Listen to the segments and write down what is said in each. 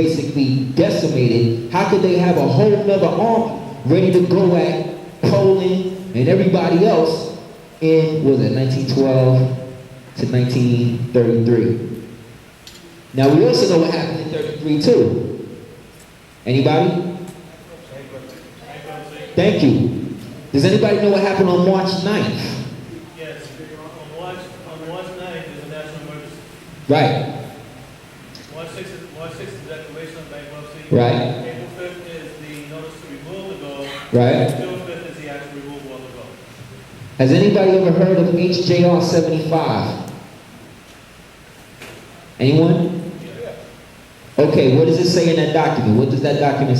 basically decimated, how could they have a whole nother army ready to go at Poland and everybody else in, what was it, 1912 to 1933? Now we also know what happened in 33 too. Anybody? Thank you. Does anybody know what happened on March 9th? Yes, on March 9th is a national emergency. Right. March 6th is the declaration of bankruptcy. Right. April 5th is the notice to remove the gold. Right. June 5th is the actual removal of the gold. Has anybody ever heard of HJR 75? Anyone? Yeah. Okay, what does it say in that document? What does that document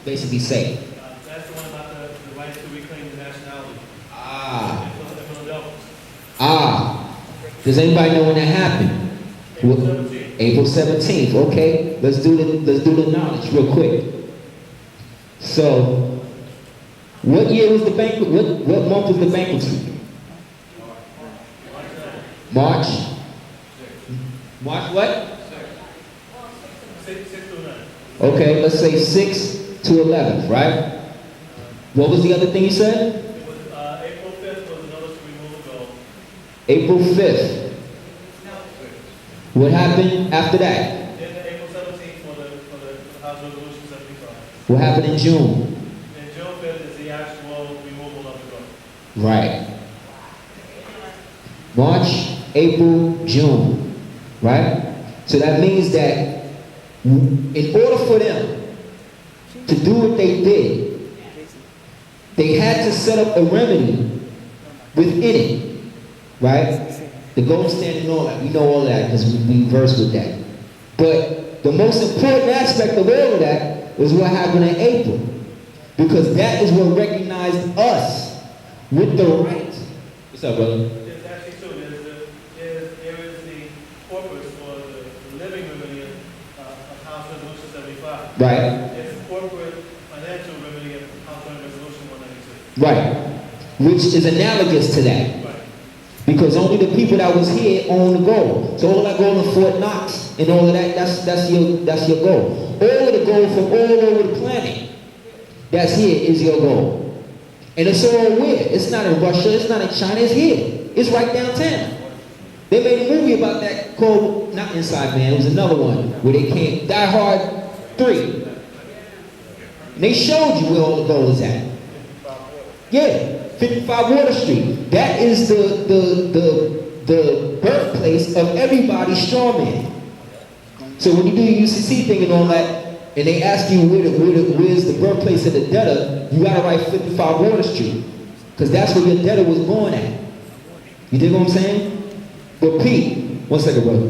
basically say? That's the one about the right to reclaim the nationality. Ah. In Philadelphia. Ah. Does anybody know when that happened? April 17th. April 17th. Okay, let's do the knowledge real quick. So, what year was the bankruptcy? What month was the bankruptcy? March. March what? 6 to 9. Okay, let's say 6 to 11, right? What was the other thing you said? It was April 5th was the notice to remove the gold. April 5th. What happened after that? Then April 17th for the House Resolution 75. What happened in June? And June 5th is the actual removal of the gold. Right. March, April, June. Right? So that means that in order for them to do what they did, they had to set up a remedy within it. Right? The gold standard and all that. We know all that because we verse with that. But the most important aspect of all of that is what happened in April. Because that is what recognized us with the right. What's up, brother? There's actually two. There is the corpus for the living remedy of House Resolution 75. Right. There's the corporate financial remedy of House Resolution 192. Right. Which is analogous to that. Right. Because only the people that was here own the gold. So all that gold in Fort Knox and all of that, that's your gold. All of the gold from all over the planet that's here is your gold. And it's all where? It's not in Russia, it's not in China, it's here. It's right downtown. They made a movie about that called, not Inside Man, it was another one where they came, Die Hard 3. And they showed you where all the gold is at. Yeah. 55 Water Street. That is the birthplace of everybody's strawman. So when you do your UCC thing and all that, and they ask you where's the birthplace of the debtor, you gotta write 55 Water Street. Because that's where your debtor was born at. You dig what I'm saying? But peep, one second, brother.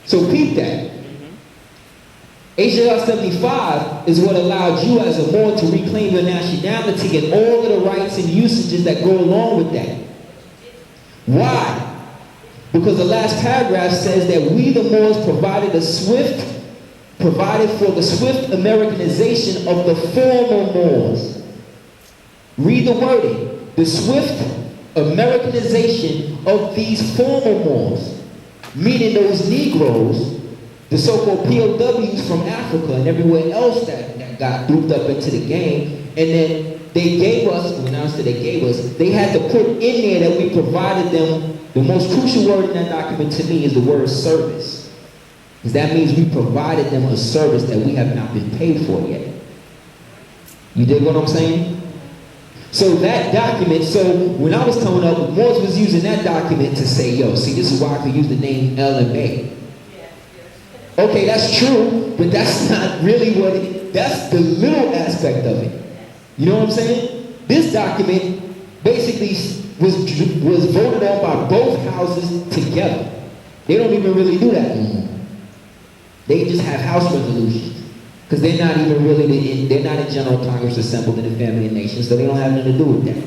So peep that. HJR 75 is what allowed you as a Moor to reclaim your nationality and all of the rights and usages that go along with that. Why? Because the last paragraph says that we the Moors provided for the swift Americanization of the former Moors. Read the wording. The swift Americanization of these former Moors. Meaning those Negroes, the so-called POWs from Africa and everywhere else that got grouped up into the game, and then they gave us, when I said they gave us, they had to put in there that we provided them, the most crucial word in that document to me is the word service. Because that means we provided them a service that we have not been paid for yet. You dig what I'm saying? So that document, so when I was coming up, Moors was using that document to say, yo, see, this is why I could use the name LMA. Okay, that's true, but that's not really what that's the little aspect of it. You know what I'm saying? This document basically was voted on by both houses together. They don't even really do that anymore. They just have house resolutions. Because they're not even really, they're not in General Congress assembled in the family of nations, so they don't have nothing to do with that.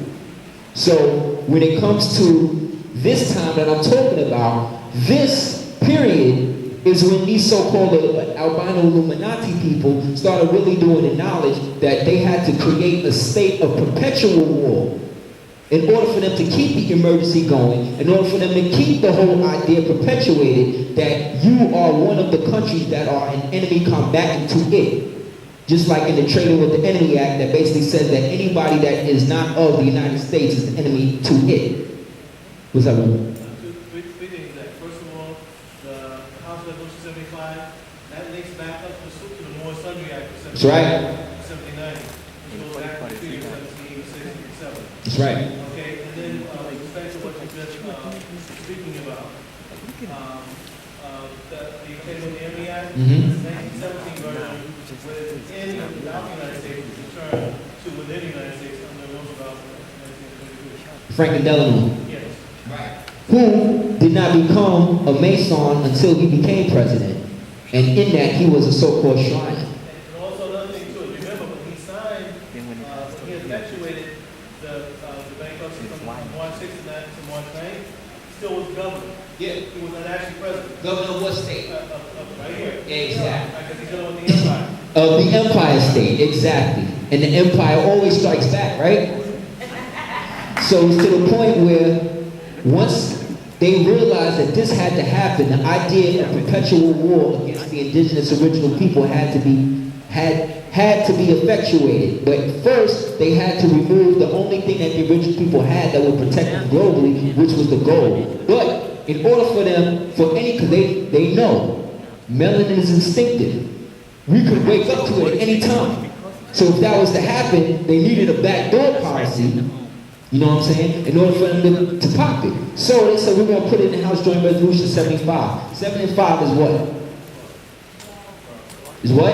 So when it comes to this time that I'm talking about, this period is when these so-called albino Illuminati people started really doing the knowledge that they had to create a state of perpetual war in order for them to keep the emergency going, in order for them to keep the whole idea perpetuated that you are one of the countries that are an enemy combatant to it. Just like in the Trading with the Enemy Act that basically says that anybody that is not of the United States is an enemy to it. What's that one? Three things that. First of all, the House Resolution 75, that links back up to the More Sundry Act of That's right. 79. Which goes back to 1787. That's right. Okay, and then with respect to what you just speaking about, the Trading with the Enemy Act, Mm-hmm. the 1917 version, within the United States, was returned to within the United States under Roosevelt in 1922. Franklin Delano. Yes. Right. Who did not become a Mason until he became president. And in that, he was a so-called Shriner. And also another thing too, remember when he signed, when he effectuated the bankruptcy from March 6th to March 9th, he still was governor. Yeah. He was not actually president. Governor of what state? Right here. Exactly. Because he's dealing with the empire. Of the Empire State, exactly. And the empire always strikes back, right? So it's to the point where once they realized that this had to happen, the idea of perpetual war against the indigenous original people had to be effectuated. But first, they had to remove the only thing that the original people had that would protect them globally, which was the gold. But in order for them, because they know melanin is instinctive. We could wake up to it at any time. So if that was to happen, they needed a backdoor policy, you know what I'm saying, in order for them to pop it. So they said, we're going to put it in the House Joint Resolution 75. 75 is what? Is what?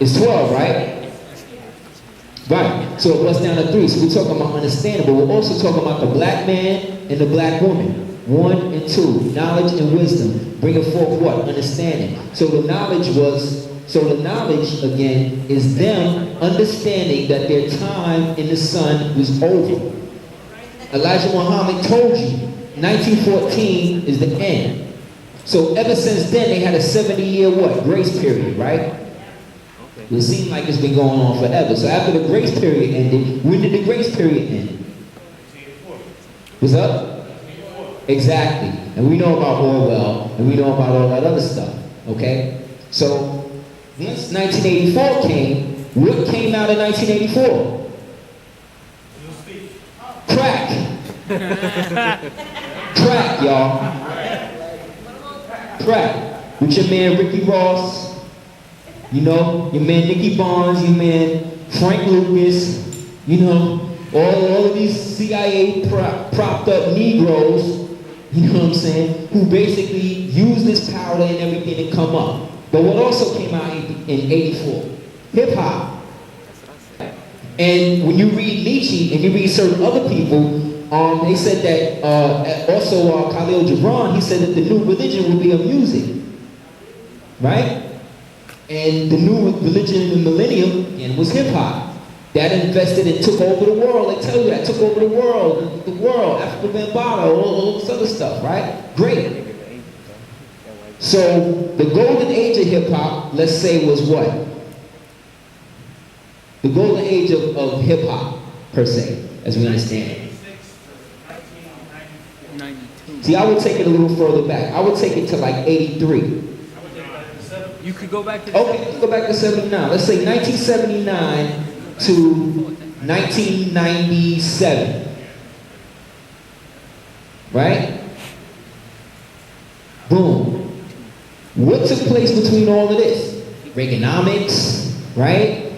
It's 12, right? Right. So it was down to 3. So we're talking about understanding, but we're also talking about the black man and the black woman. 1 and 2, knowledge and wisdom, bringing forth what? Understanding. So the knowledge again is them understanding that their time in the sun was over. Elijah Muhammad told you 1914 is the end. So ever since then they had a 70-year what? Grace period, right? It seemed like it's been going on forever. So after the grace period ended, when did the grace period end? What's up? Exactly. And we know about Orwell, and we know about all that other stuff. Okay? So, once 1984 came, what came out in 1984? Crack. Crack, y'all. Crack. With your man Ricky Ross, you know, your man Nicky Barnes, your man Frank Lucas, you know, all of these CIA propped up Negroes, you know what I'm saying, who basically use this powder and everything to come up. But what also came out in 84? Hip-hop. And when you read Nietzsche and you read certain other people, they said that, also Khalil Gibran, he said that the new religion would be of music. Right? And the new religion in the millennium again was hip-hop. That invested and took over the world. They tell you that, took over the world, Africa Bambaataa, all this other stuff, right? Great. So the golden age of hip-hop, let's say, was what? The golden age of hip-hop, per se, as we understand it. See, I would take it a little further back. I would take it to like 83. You could go back to Okay, let's go back to 79. Let's say 1979 to 1997. Right? Boom. What took place between all of this? Reaganomics, right?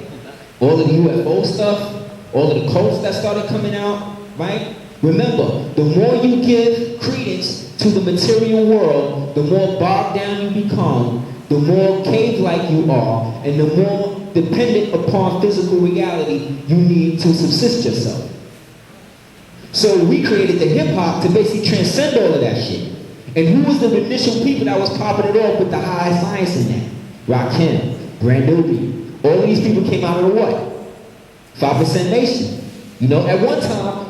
All of the UFO stuff, all of the cults that started coming out, right? Remember, the more you give credence to the material world, the more bogged down you become, the more cave-like you are, and the more dependent upon physical reality you need to subsist yourself. So we created the hip-hop to basically transcend all of that shit. And who was the initial people that was popping it off with the high science in that? Rakim, Brandobi. All of these people came out of the what? 5% Nation. You know, at one time,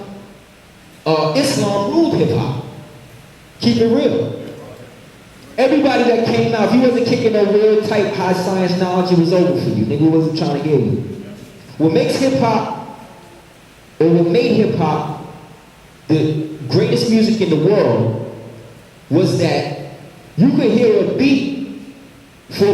Islam ruled hip-hop. Keep it real. Everybody that came out, if you wasn't kicking no real type high science knowledge, it was over for you. Nigga wasn't trying to hear you. What makes hip-hop or what made hip hop the greatest music in the world was that you could hear a beat for